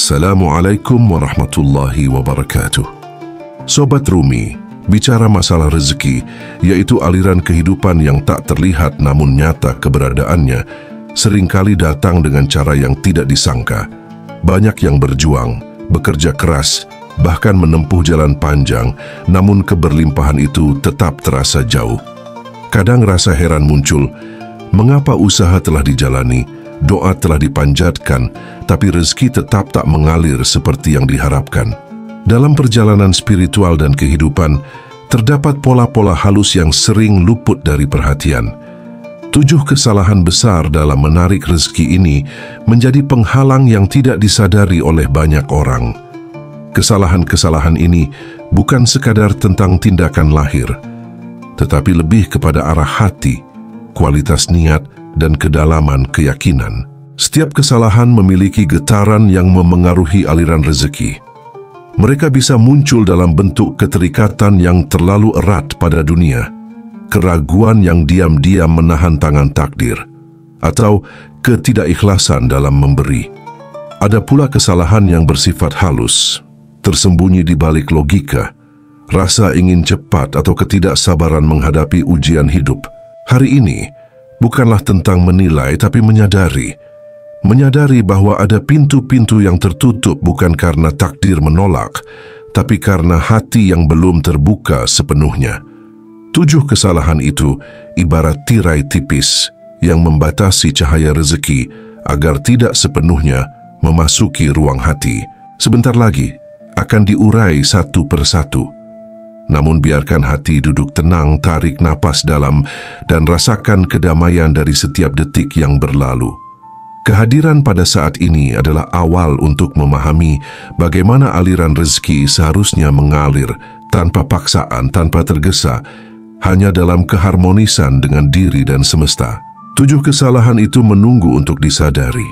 Assalamualaikum warahmatullahi wabarakatuh. Sobat Rumi, bicara masalah rezeki, yaitu aliran kehidupan yang tak terlihat namun nyata keberadaannya, seringkali datang dengan cara yang tidak disangka. Banyak yang berjuang, bekerja keras, bahkan menempuh jalan panjang, namun keberlimpahan itu tetap terasa jauh. Kadang rasa heran muncul, mengapa usaha telah dijalani, doa telah dipanjatkan, tapi rezeki tetap tak mengalir seperti yang diharapkan. Dalam perjalanan spiritual dan kehidupan, terdapat pola-pola halus yang sering luput dari perhatian. 7 kesalahan besar dalam menarik rezeki ini menjadi penghalang yang tidak disadari oleh banyak orang. Kesalahan-kesalahan ini bukan sekadar tentang tindakan lahir, tetapi lebih kepada arah hati, kualitas niat, dan kedalaman keyakinan. Setiap kesalahan memiliki getaran yang memengaruhi aliran rezeki. Mereka bisa muncul dalam bentuk keterikatan yang terlalu erat pada dunia, keraguan yang diam-diam menahan tangan takdir, atau ketidakikhlasan dalam memberi. Ada pula kesalahan yang bersifat halus, tersembunyi di balik logika, rasa ingin cepat atau ketidaksabaran menghadapi ujian hidup. Hari ini, bukanlah tentang menilai tapi menyadari bahwa ada pintu-pintu yang tertutup bukan karena takdir menolak, tapi karena hati yang belum terbuka sepenuhnya. 7 kesalahan itu ibarat tirai tipis yang membatasi cahaya rezeki agar tidak sepenuhnya memasuki ruang hati. Sebentar lagi akan diurai satu persatu. Namun biarkan hati duduk tenang, tarik napas dalam, dan rasakan kedamaian dari setiap detik yang berlalu. Kehadiran pada saat ini adalah awal untuk memahami bagaimana aliran rezeki seharusnya mengalir tanpa paksaan, tanpa tergesa, hanya dalam keharmonisan dengan diri dan semesta. 7 kesalahan itu menunggu untuk disadari,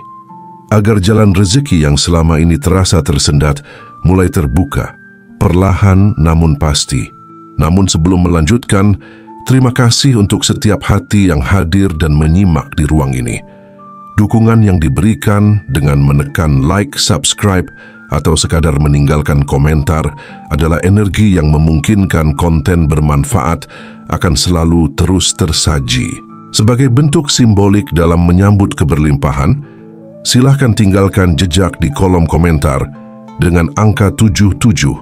agar jalan rezeki yang selama ini terasa tersendat mulai terbuka, perlahan namun pasti. Namun sebelum melanjutkan, terima kasih untuk setiap hati yang hadir dan menyimak di ruang ini. Dukungan yang diberikan dengan menekan like, subscribe, atau sekadar meninggalkan komentar adalah energi yang memungkinkan konten bermanfaat akan selalu terus tersaji. Sebagai bentuk simbolik dalam menyambut keberlimpahan, silahkan tinggalkan jejak di kolom komentar dengan angka 77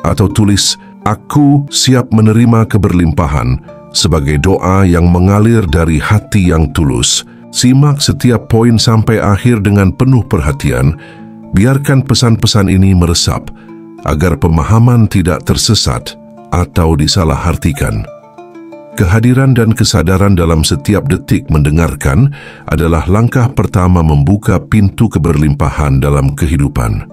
atau tulis "Aku siap menerima keberlimpahan" sebagai doa yang mengalir dari hati yang tulus. Simak setiap poin sampai akhir dengan penuh perhatian. Biarkan pesan-pesan ini meresap agar pemahaman tidak tersesat atau disalahartikan. Kehadiran dan kesadaran dalam setiap detik mendengarkan adalah langkah pertama membuka pintu keberlimpahan dalam kehidupan.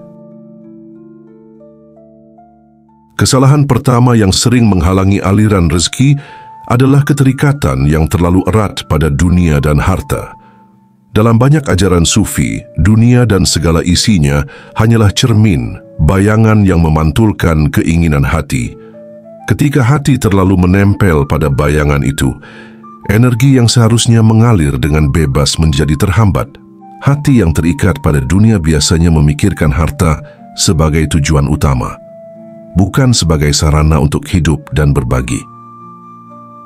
Kesalahan pertama yang sering menghalangi aliran rezeki adalah keterikatan yang terlalu erat pada dunia dan harta. Dalam banyak ajaran sufi, dunia dan segala isinya hanyalah cermin, bayangan yang memantulkan keinginan hati. Ketika hati terlalu menempel pada bayangan itu, energi yang seharusnya mengalir dengan bebas menjadi terhambat. Hati yang terikat pada dunia biasanya memikirkan harta sebagai tujuan utama, bukan sebagai sarana untuk hidup dan berbagi.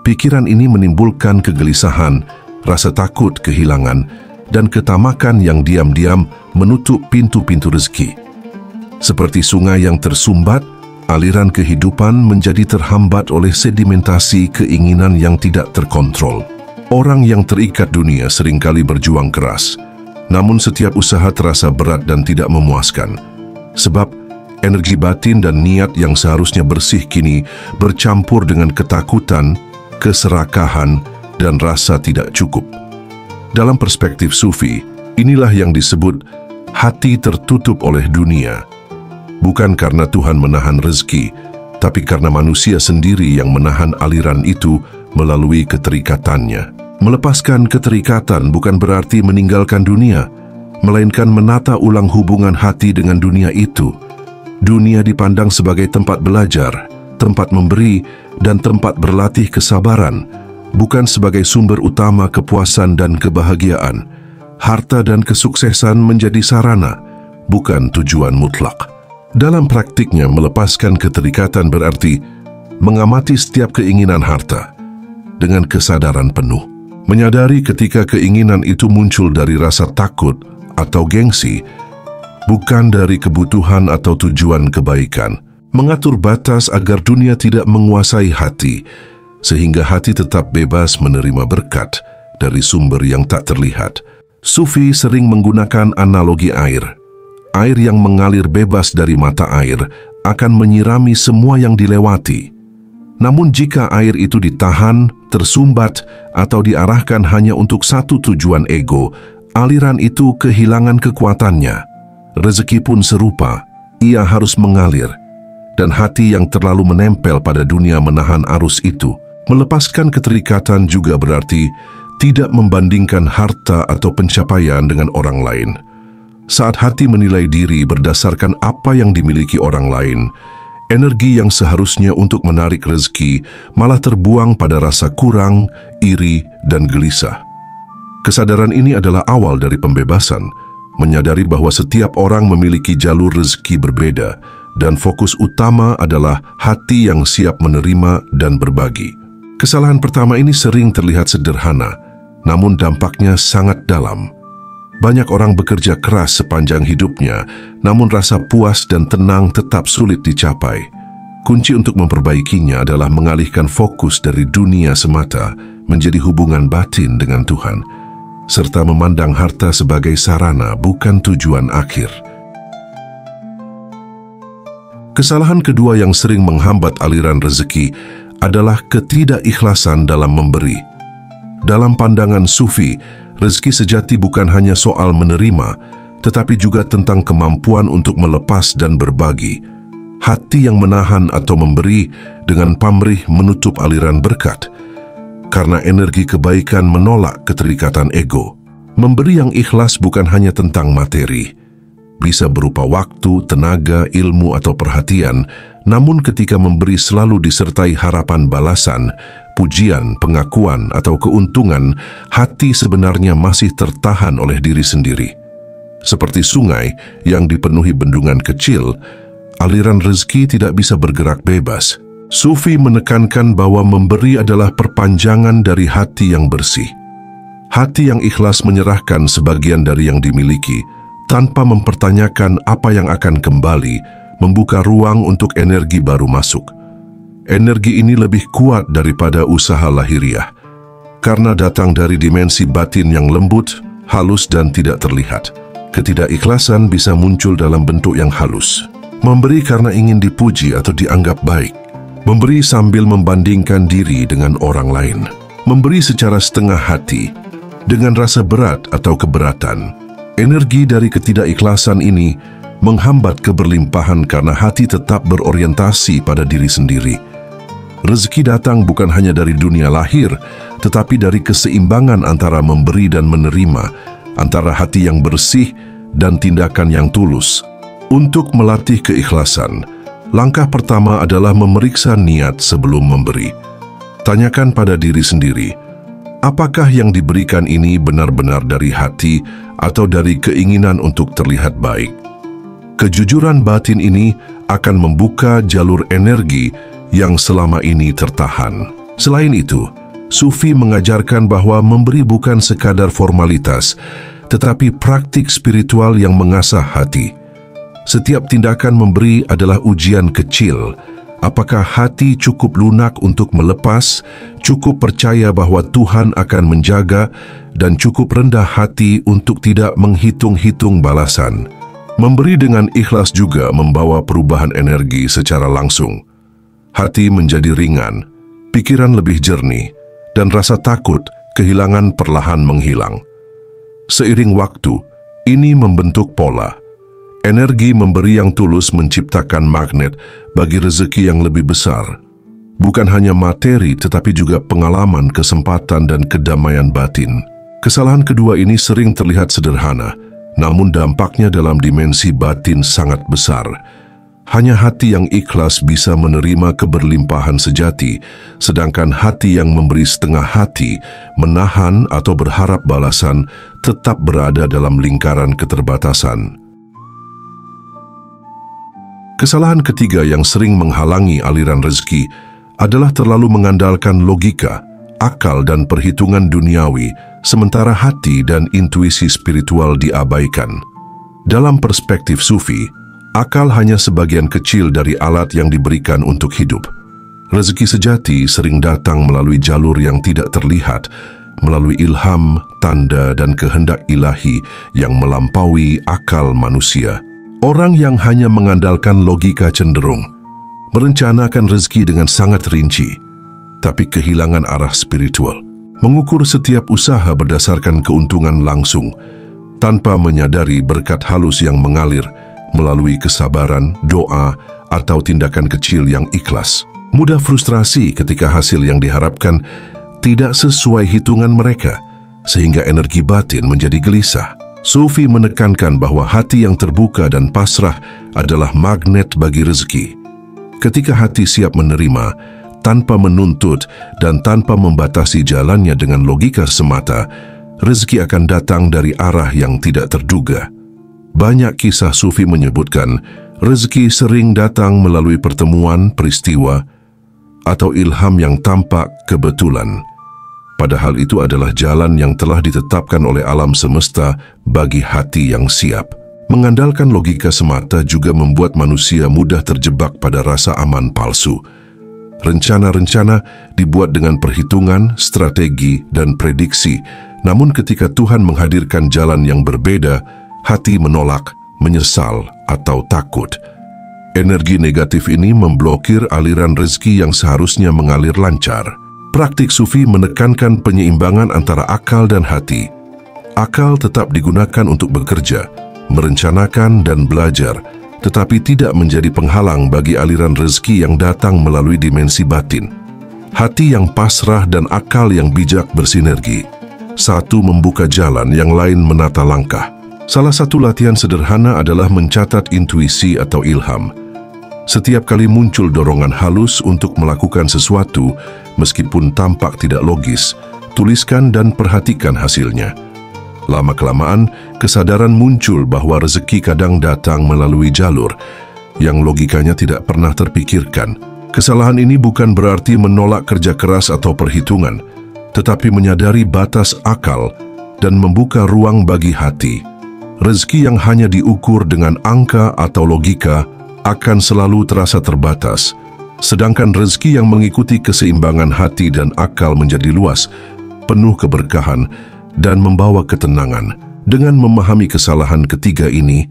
Pikiran ini menimbulkan kegelisahan, rasa takut kehilangan, dan ketamakan yang diam-diam menutup pintu-pintu rezeki. Seperti sungai yang tersumbat, aliran kehidupan menjadi terhambat oleh sedimentasi keinginan yang tidak terkontrol. Orang yang terikat dunia seringkali berjuang keras, namun setiap usaha terasa berat dan tidak memuaskan. Sebab energi batin dan niat yang seharusnya bersih kini bercampur dengan ketakutan, keserakahan, dan rasa tidak cukup. Dalam perspektif sufi, inilah yang disebut hati tertutup oleh dunia. Bukan karena Tuhan menahan rezeki, tapi karena manusia sendiri yang menahan aliran itu melalui keterikatannya. Melepaskan keterikatan bukan berarti meninggalkan dunia, melainkan menata ulang hubungan hati dengan dunia itu. Dunia dipandang sebagai tempat belajar, tempat memberi, dan tempat berlatih kesabaran, bukan sebagai sumber utama kepuasan dan kebahagiaan. Harta dan kesuksesan menjadi sarana, bukan tujuan mutlak. Dalam praktiknya, melepaskan keterikatan berarti mengamati setiap keinginan harta dengan kesadaran penuh. Menyadari ketika keinginan itu muncul dari rasa takut atau gengsi, bukan dari kebutuhan atau tujuan kebaikan. Mengatur batas agar dunia tidak menguasai hati, sehingga hati tetap bebas menerima berkat dari sumber yang tak terlihat. Sufi sering menggunakan analogi air. Air yang mengalir bebas dari mata air akan menyirami semua yang dilewati. Namun jika air itu ditahan, tersumbat, atau diarahkan hanya untuk satu tujuan ego, aliran itu kehilangan kekuatannya. Rezeki pun serupa, ia harus mengalir. Dan hati yang terlalu menempel pada dunia menahan arus itu. Melepaskan keterikatan juga berarti tidak membandingkan harta atau pencapaian dengan orang lain. Saat hati menilai diri berdasarkan apa yang dimiliki orang lain, energi yang seharusnya untuk menarik rezeki malah terbuang pada rasa kurang, iri, dan gelisah. Kesadaran ini adalah awal dari pembebasan, menyadari bahwa setiap orang memiliki jalur rezeki berbeda, dan fokus utama adalah hati yang siap menerima dan berbagi. Kesalahan pertama ini sering terlihat sederhana, namun dampaknya sangat dalam. Banyak orang bekerja keras sepanjang hidupnya, namun rasa puas dan tenang tetap sulit dicapai. Kunci untuk memperbaikinya adalah mengalihkan fokus dari dunia semata menjadi hubungan batin dengan Tuhan, serta memandang harta sebagai sarana bukan tujuan akhir. Kesalahan kedua yang sering menghambat aliran rezeki adalah ketidakikhlasan dalam memberi. Dalam pandangan Sufi, rezeki sejati bukan hanya soal menerima, tetapi juga tentang kemampuan untuk melepas dan berbagi. Hati yang menahan atau memberi dengan pamrih menutup aliran berkat, karena energi kebaikan menolak keterikatan ego. Memberi yang ikhlas bukan hanya tentang materi, bisa berupa waktu, tenaga, ilmu, atau perhatian, namun ketika memberi selalu disertai harapan balasan, pujian, pengakuan, atau keuntungan, hati sebenarnya masih tertahan oleh diri sendiri. Seperti sungai yang dipenuhi bendungan kecil, aliran rezeki tidak bisa bergerak bebas. Sufi menekankan bahwa memberi adalah perpanjangan dari hati yang bersih. Hati yang ikhlas menyerahkan sebagian dari yang dimiliki, tanpa mempertanyakan apa yang akan kembali, membuka ruang untuk energi baru masuk. Energi ini lebih kuat daripada usaha lahiriah, karena datang dari dimensi batin yang lembut, halus, dan tidak terlihat. Ketidakikhlasan bisa muncul dalam bentuk yang halus. Memberi karena ingin dipuji atau dianggap baik. Memberi sambil membandingkan diri dengan orang lain. Memberi secara setengah hati, dengan rasa berat atau keberatan. Energi dari ketidakikhlasan ini menghambat keberlimpahan karena hati tetap berorientasi pada diri sendiri. Rezeki datang bukan hanya dari dunia lahir, tetapi dari keseimbangan antara memberi dan menerima, antara hati yang bersih dan tindakan yang tulus. Untuk melatih keikhlasan, langkah pertama adalah memeriksa niat sebelum memberi. Tanyakan pada diri sendiri, apakah yang diberikan ini benar-benar dari hati atau dari keinginan untuk terlihat baik? Kejujuran batin ini akan membuka jalur energi yang selama ini tertahan. Selain itu, Sufi mengajarkan bahwa memberi bukan sekadar formalitas, tetapi praktik spiritual yang mengasah hati. Setiap tindakan memberi adalah ujian kecil. Apakah hati cukup lunak untuk melepas, cukup percaya bahwa Tuhan akan menjaga, dan cukup rendah hati untuk tidak menghitung-hitung balasan? Memberi dengan ikhlas juga membawa perubahan energi secara langsung. Hati menjadi ringan, pikiran lebih jernih, dan rasa takut kehilangan perlahan menghilang. Seiring waktu, ini membentuk pola. Energi memberi yang tulus menciptakan magnet bagi rezeki yang lebih besar. Bukan hanya materi, tetapi juga pengalaman, kesempatan, dan kedamaian batin. Kesalahan kedua ini sering terlihat sederhana, namun dampaknya dalam dimensi batin sangat besar. Hanya hati yang ikhlas bisa menerima keberlimpahan sejati, sedangkan hati yang memberi setengah hati, menahan atau berharap balasan, tetap berada dalam lingkaran keterbatasan. Kesalahan ketiga yang sering menghalangi aliran rezeki adalah terlalu mengandalkan logika, akal dan perhitungan duniawi, sementara hati dan intuisi spiritual diabaikan. Dalam perspektif Sufi, akal hanya sebagian kecil dari alat yang diberikan untuk hidup. Rezeki sejati sering datang melalui jalur yang tidak terlihat, melalui ilham, tanda dan kehendak ilahi yang melampaui akal manusia. Orang yang hanya mengandalkan logika cenderung merencanakan rezeki dengan sangat rinci, tapi kehilangan arah spiritual. Mengukur setiap usaha berdasarkan keuntungan langsung, tanpa menyadari berkat halus yang mengalir melalui kesabaran, doa, atau tindakan kecil yang ikhlas. Mudah frustrasi ketika hasil yang diharapkan tidak sesuai hitungan mereka, sehingga energi batin menjadi gelisah. Sufi menekankan bahwa hati yang terbuka dan pasrah adalah magnet bagi rezeki. Ketika hati siap menerima, tanpa menuntut dan tanpa membatasi jalannya dengan logika semata, rezeki akan datang dari arah yang tidak terduga. Banyak kisah Sufi menyebutkan, rezeki sering datang melalui pertemuan, peristiwa, atau ilham yang tampak kebetulan. Padahal itu adalah jalan yang telah ditetapkan oleh alam semesta bagi hati yang siap. Mengandalkan logika semata juga membuat manusia mudah terjebak pada rasa aman palsu. Rencana-rencana dibuat dengan perhitungan, strategi, dan prediksi. Namun ketika Tuhan menghadirkan jalan yang berbeda, hati menolak, menyesal, atau takut. Energi negatif ini memblokir aliran rezeki yang seharusnya mengalir lancar. Praktik Sufi menekankan penyeimbangan antara akal dan hati. Akal tetap digunakan untuk bekerja, merencanakan dan belajar, tetapi tidak menjadi penghalang bagi aliran rezeki yang datang melalui dimensi batin. Hati yang pasrah dan akal yang bijak bersinergi. Satu membuka jalan, yang lain menata langkah. Salah satu latihan sederhana adalah mencatat intuisi atau ilham. Setiap kali muncul dorongan halus untuk melakukan sesuatu, meskipun tampak tidak logis, tuliskan dan perhatikan hasilnya. Lama-kelamaan, kesadaran muncul bahwa rezeki kadang datang melalui jalur yang logikanya tidak pernah terpikirkan. Kesalahan ini bukan berarti menolak kerja keras atau perhitungan, tetapi menyadari batas akal dan membuka ruang bagi hati. Rezeki yang hanya diukur dengan angka atau logika akan selalu terasa terbatas, sedangkan rezeki yang mengikuti keseimbangan hati dan akal menjadi luas, penuh keberkahan, dan membawa ketenangan. Dengan memahami kesalahan ketiga ini,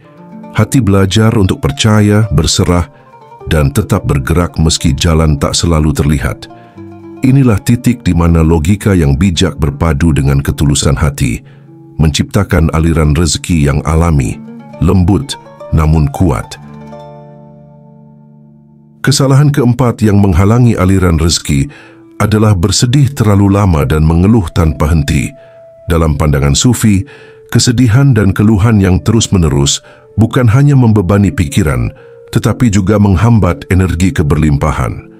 hati belajar untuk percaya, berserah, dan tetap bergerak meski jalan tak selalu terlihat. Inilah titik di mana logika yang bijak berpadu dengan ketulusan hati, menciptakan aliran rezeki yang alami, lembut, namun kuat. Kesalahan keempat yang menghalangi aliran rezeki adalah bersedih terlalu lama dan mengeluh tanpa henti. Dalam pandangan Sufi, kesedihan dan keluhan yang terus-menerus bukan hanya membebani pikiran, tetapi juga menghambat energi keberlimpahan.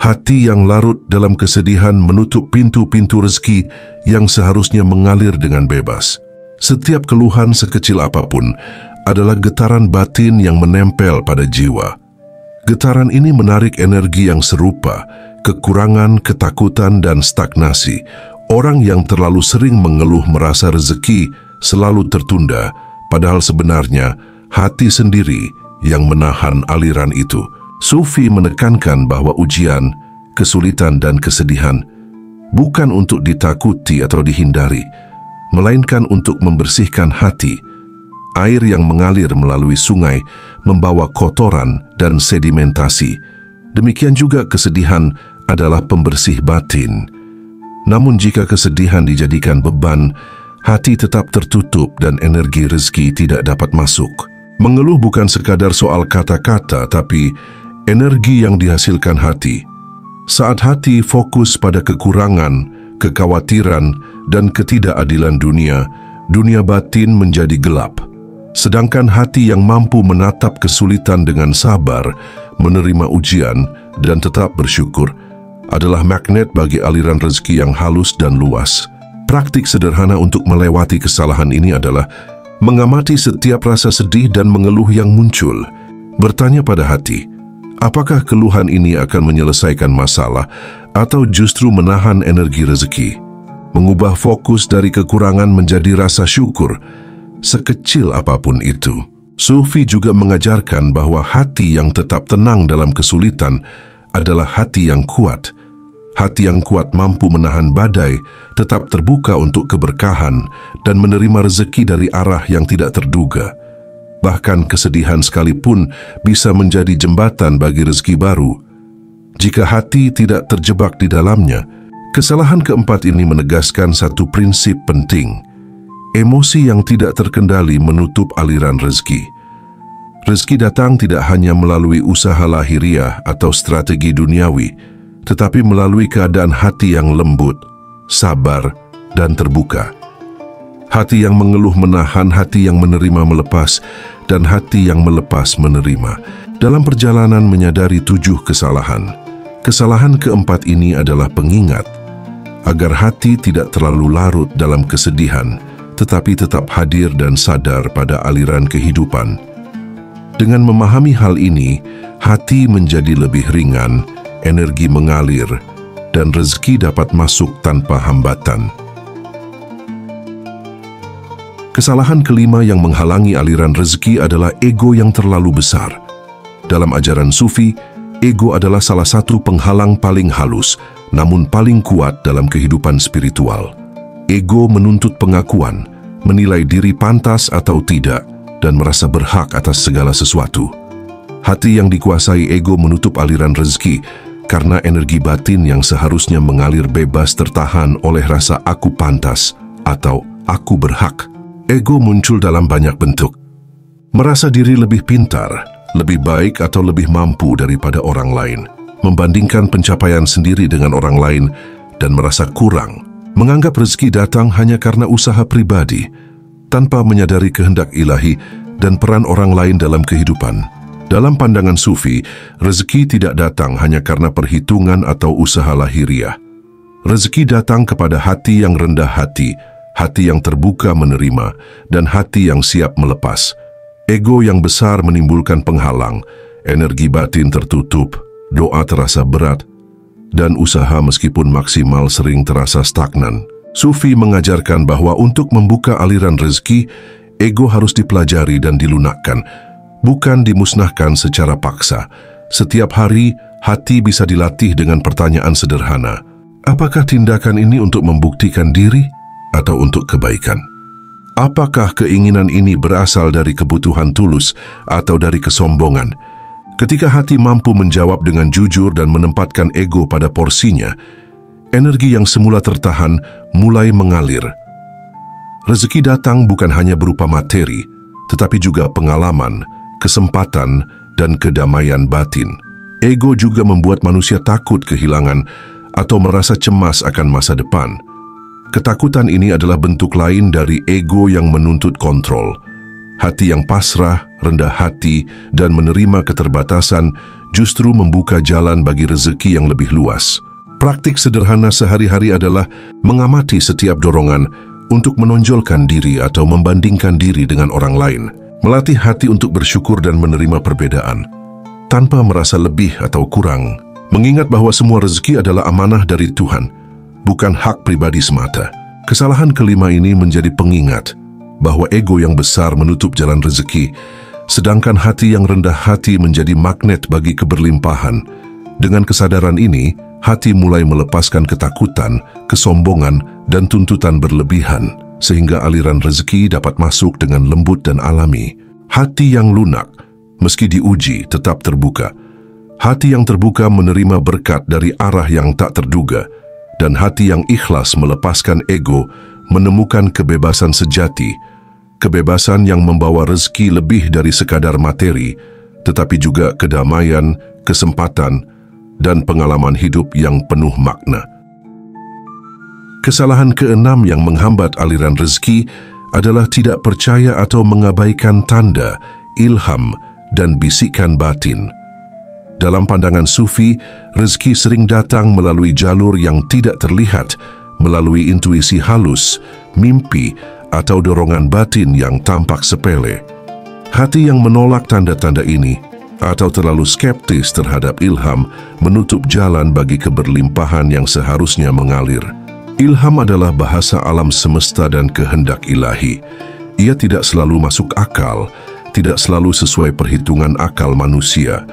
Hati yang larut dalam kesedihan menutup pintu-pintu rezeki yang seharusnya mengalir dengan bebas. Setiap keluhan sekecil apapun adalah getaran batin yang menempel pada jiwa. Getaran ini menarik energi yang serupa, kekurangan, ketakutan, dan stagnasi. Orang yang terlalu sering mengeluh merasa rezeki selalu tertunda, padahal sebenarnya hati sendiri yang menahan aliran itu. Sufi menekankan bahwa ujian, kesulitan, dan kesedihan bukan untuk ditakuti atau dihindari, melainkan untuk membersihkan hati. Air yang mengalir melalui sungai membawa kotoran dan sedimentasi. Demikian juga kesedihan adalah pembersih batin. Namun jika kesedihan dijadikan beban, hati tetap tertutup dan energi rezeki tidak dapat masuk. Mengeluh bukan sekadar soal kata-kata, tapi energi yang dihasilkan hati. Saat hati fokus pada kekurangan, kekhawatiran, dan ketidakadilan dunia, dunia batin menjadi gelap. Sedangkan hati yang mampu menatap kesulitan dengan sabar, menerima ujian, dan tetap bersyukur, adalah magnet bagi aliran rezeki yang halus dan luas. Praktik sederhana untuk melewati kesalahan ini adalah mengamati setiap rasa sedih dan mengeluh yang muncul. Bertanya pada hati, apakah keluhan ini akan menyelesaikan masalah atau justru menahan energi rezeki? Mengubah fokus dari kekurangan menjadi rasa syukur, sekecil apapun itu. Sufi juga mengajarkan bahwa hati yang tetap tenang dalam kesulitan adalah hati yang kuat. Hati yang kuat mampu menahan badai, tetap terbuka untuk keberkahan, dan menerima rezeki dari arah yang tidak terduga. Bahkan kesedihan sekalipun bisa menjadi jembatan bagi rezeki baru, jika hati tidak terjebak di dalamnya. Kesalahan keempat ini menegaskan satu prinsip penting. Emosi yang tidak terkendali menutup aliran rezeki. Rezeki datang tidak hanya melalui usaha lahiriah atau strategi duniawi, tetapi melalui keadaan hati yang lembut, sabar, dan terbuka. Hati yang mengeluh menahan, hati yang menerima melepas, dan hati yang melepas menerima. Dalam perjalanan menyadari 7 kesalahan, kesalahan keempat ini adalah pengingat agar hati tidak terlalu larut dalam kesedihan, tetapi tetap hadir dan sadar pada aliran kehidupan. Dengan memahami hal ini, hati menjadi lebih ringan, energi mengalir, dan rezeki dapat masuk tanpa hambatan. Kesalahan kelima yang menghalangi aliran rezeki adalah ego yang terlalu besar. Dalam ajaran Sufi, ego adalah salah satu penghalang paling halus, namun paling kuat dalam kehidupan spiritual. Ego menuntut pengakuan, menilai diri pantas atau tidak, dan merasa berhak atas segala sesuatu. Hati yang dikuasai ego menutup aliran rezeki karena energi batin yang seharusnya mengalir bebas tertahan oleh rasa aku pantas atau aku berhak. Ego muncul dalam banyak bentuk. Merasa diri lebih pintar, lebih baik atau lebih mampu daripada orang lain, membandingkan pencapaian sendiri dengan orang lain, dan merasa kurang. Menganggap rezeki datang hanya karena usaha pribadi, tanpa menyadari kehendak ilahi dan peran orang lain dalam kehidupan. Dalam pandangan Sufi, rezeki tidak datang hanya karena perhitungan atau usaha lahiriah. Rezeki datang kepada hati yang rendah hati, hati yang terbuka menerima, dan hati yang siap melepas. Ego yang besar menimbulkan penghalang, energi batin tertutup, doa terasa berat, dan usaha meskipun maksimal sering terasa stagnan. Sufi mengajarkan bahwa untuk membuka aliran rezeki, ego harus dipelajari dan dilunakkan, bukan dimusnahkan secara paksa. Setiap hari, hati bisa dilatih dengan pertanyaan sederhana. Apakah tindakan ini untuk membuktikan diri atau untuk kebaikan? Apakah keinginan ini berasal dari kebutuhan tulus atau dari kesombongan? Ketika hati mampu menjawab dengan jujur dan menempatkan ego pada porsinya, energi yang semula tertahan mulai mengalir. Rezeki datang bukan hanya berupa materi, tetapi juga pengalaman, kesempatan, dan kedamaian batin. Ego juga membuat manusia takut kehilangan atau merasa cemas akan masa depan. Ketakutan ini adalah bentuk lain dari ego yang menuntut kontrol. Hati yang pasrah, rendah hati, dan menerima keterbatasan justru membuka jalan bagi rezeki yang lebih luas. Praktik sederhana sehari-hari adalah mengamati setiap dorongan untuk menonjolkan diri atau membandingkan diri dengan orang lain. Melatih hati untuk bersyukur dan menerima perbedaan, tanpa merasa lebih atau kurang. Mengingat bahwa semua rezeki adalah amanah dari Tuhan, bukan hak pribadi semata. Kesalahan kelima ini menjadi pengingat bahwa ego yang besar menutup jalan rezeki, sedangkan hati yang rendah hati menjadi magnet bagi keberlimpahan. Dengan kesadaran ini, hati mulai melepaskan ketakutan, kesombongan, dan tuntutan berlebihan, sehingga aliran rezeki dapat masuk dengan lembut dan alami. Hati yang lunak, meski diuji, tetap terbuka. Hati yang terbuka menerima berkat dari arah yang tak terduga, dan hati yang ikhlas melepaskan ego menemukan kebebasan sejati, kebebasan yang membawa rezeki lebih dari sekadar materi, tetapi juga kedamaian, kesempatan, dan pengalaman hidup yang penuh makna. Kesalahan keenam yang menghambat aliran rezeki adalah tidak percaya atau mengabaikan tanda, ilham, dan bisikan batin. Dalam pandangan Sufi, rezeki sering datang melalui jalur yang tidak terlihat, melalui intuisi halus, mimpi, atau dorongan batin yang tampak sepele. Hati yang menolak tanda-tanda ini atau terlalu skeptis terhadap ilham menutup jalan bagi keberlimpahan yang seharusnya mengalir. Ilham adalah bahasa alam semesta dan kehendak ilahi. Ia tidak selalu masuk akal, tidak selalu sesuai perhitungan akal manusia.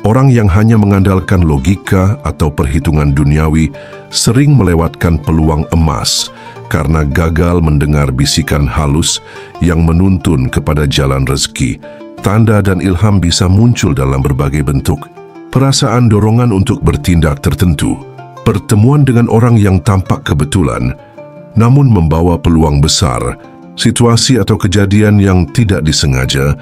Orang yang hanya mengandalkan logika atau perhitungan duniawi sering melewatkan peluang emas karena gagal mendengar bisikan halus yang menuntun kepada jalan rezeki. Tanda dan ilham bisa muncul dalam berbagai bentuk. Perasaan dorongan untuk bertindak tertentu, pertemuan dengan orang yang tampak kebetulan, namun membawa peluang besar, situasi atau kejadian yang tidak disengaja,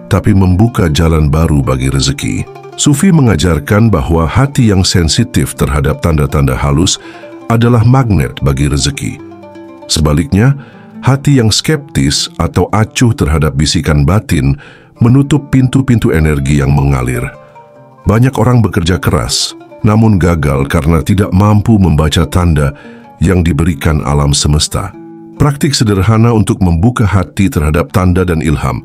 tapi membuka jalan baru bagi rezeki. Sufi mengajarkan bahwa hati yang sensitif terhadap tanda-tanda halus adalah magnet bagi rezeki. Sebaliknya, hati yang skeptis atau acuh terhadap bisikan batin menutup pintu-pintu energi yang mengalir. Banyak orang bekerja keras, namun gagal karena tidak mampu membaca tanda yang diberikan alam semesta. Praktik sederhana untuk membuka hati terhadap tanda dan ilham.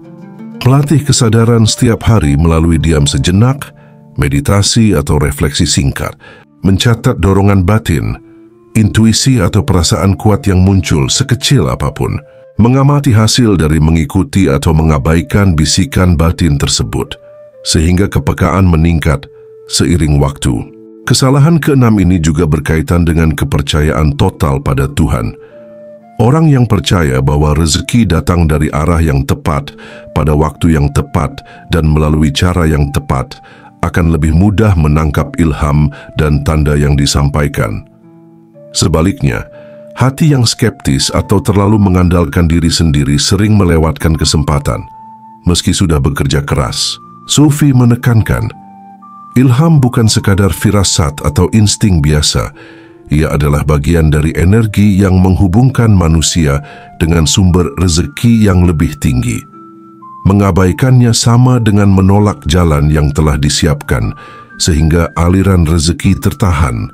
Melatih kesadaran setiap hari melalui diam sejenak, meditasi atau refleksi singkat. Mencatat dorongan batin, intuisi atau perasaan kuat yang muncul sekecil apapun. Mengamati hasil dari mengikuti atau mengabaikan bisikan batin tersebut, sehingga kepekaan meningkat seiring waktu. Kesalahan keenam ini juga berkaitan dengan kepercayaan total pada Tuhan. Orang yang percaya bahwa rezeki datang dari arah yang tepat, pada waktu yang tepat, dan melalui cara yang tepat, akan lebih mudah menangkap ilham dan tanda yang disampaikan. Sebaliknya, hati yang skeptis atau terlalu mengandalkan diri sendiri sering melewatkan kesempatan, meski sudah bekerja keras. Sufi menekankan, ilham bukan sekadar firasat atau insting biasa. Ia adalah bagian dari energi yang menghubungkan manusia dengan sumber rezeki yang lebih tinggi. Mengabaikannya sama dengan menolak jalan yang telah disiapkan, sehingga aliran rezeki tertahan,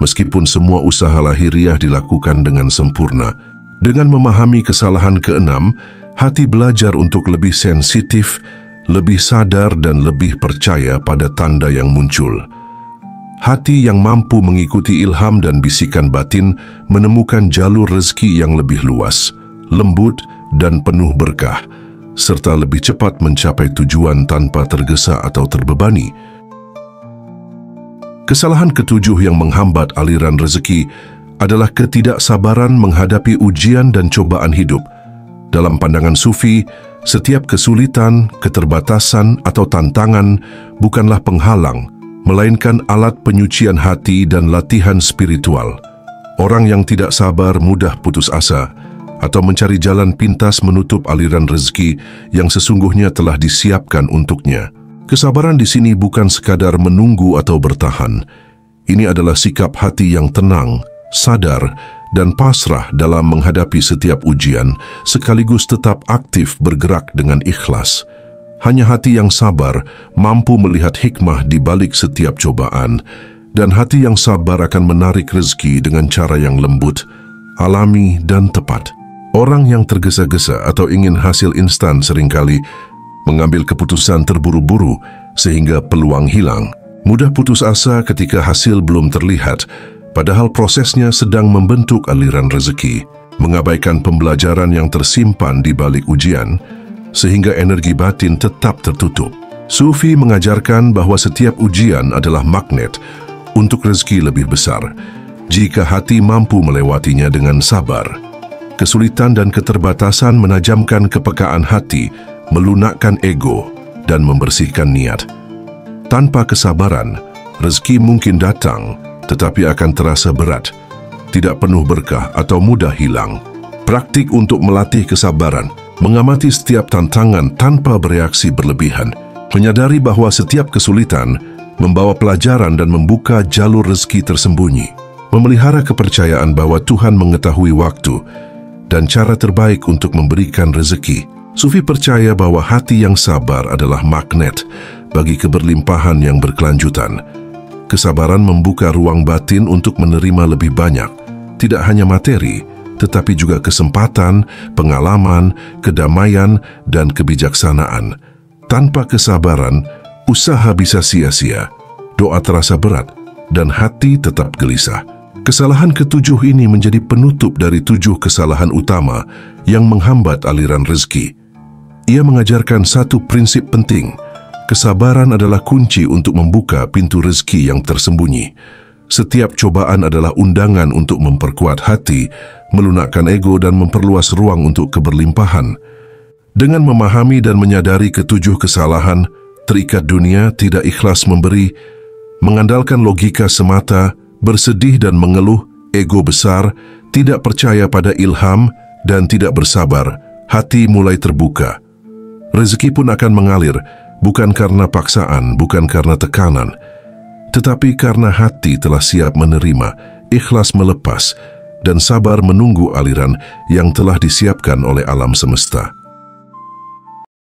meskipun semua usaha lahiriah dilakukan dengan sempurna. Dengan memahami kesalahan keenam, hati belajar untuk lebih sensitif, lebih sadar dan lebih percaya pada tanda yang muncul. Hati yang mampu mengikuti ilham dan bisikan batin menemukan jalur rezeki yang lebih luas, lembut dan penuh berkah, serta lebih cepat mencapai tujuan tanpa tergesa atau terbebani. Kesalahan ketujuh yang menghambat aliran rezeki adalah ketidaksabaran menghadapi ujian dan cobaan hidup. Dalam pandangan Sufi, setiap kesulitan, keterbatasan atau tantangan bukanlah penghalang, melainkan alat penyucian hati dan latihan spiritual. Orang yang tidak sabar mudah putus asa atau mencari jalan pintas menutup aliran rezeki yang sesungguhnya telah disiapkan untuknya. Kesabaran di sini bukan sekadar menunggu atau bertahan. Ini adalah sikap hati yang tenang, sadar, dan pasrah dalam menghadapi setiap ujian, sekaligus tetap aktif bergerak dengan ikhlas. Hanya hati yang sabar mampu melihat hikmah di balik setiap cobaan, dan hati yang sabar akan menarik rezeki dengan cara yang lembut, alami, dan tepat. Orang yang tergesa-gesa atau ingin hasil instan seringkali mengambil keputusan terburu-buru sehingga peluang hilang. Mudah putus asa ketika hasil belum terlihat, padahal prosesnya sedang membentuk aliran rezeki. Mengabaikan pembelajaran yang tersimpan di balik ujian, sehingga energi batin tetap tertutup. Sufi mengajarkan bahwa setiap ujian adalah magnet untuk rezeki lebih besar, jika hati mampu melewatinya dengan sabar. Kesulitan dan keterbatasan menajamkan kepekaan hati, melunakkan ego, dan membersihkan niat. Tanpa kesabaran, rezeki mungkin datang, tetapi akan terasa berat, tidak penuh berkah atau mudah hilang. Praktik untuk melatih kesabaran, mengamati setiap tantangan tanpa bereaksi berlebihan, menyadari bahwa setiap kesulitan membawa pelajaran dan membuka jalur rezeki tersembunyi, memelihara kepercayaan bahwa Tuhan mengetahui waktu dan cara terbaik untuk memberikan rezeki. Sufi percaya bahwa hati yang sabar adalah magnet bagi keberlimpahan yang berkelanjutan. Kesabaran membuka ruang batin untuk menerima lebih banyak, tidak hanya materi, tetapi juga kesempatan, pengalaman, kedamaian, dan kebijaksanaan. Tanpa kesabaran, usaha bisa sia-sia, doa terasa berat, dan hati tetap gelisah. Kesalahan ketujuh ini menjadi penutup dari 7 kesalahan utama yang menghambat aliran rezeki. Ia mengajarkan satu prinsip penting: kesabaran adalah kunci untuk membuka pintu rezeki yang tersembunyi. Setiap cobaan adalah undangan untuk memperkuat hati, melunakkan ego dan memperluas ruang untuk keberlimpahan. Dengan memahami dan menyadari ketujuh kesalahan, terikat dunia tidak ikhlas memberi, mengandalkan logika semata, bersedih dan mengeluh, ego besar, tidak percaya pada ilham, dan tidak bersabar, hati mulai terbuka. Rezeki pun akan mengalir, bukan karena paksaan, bukan karena tekanan, tetapi karena hati telah siap menerima, ikhlas melepas, dan sabar menunggu aliran yang telah disiapkan oleh alam semesta.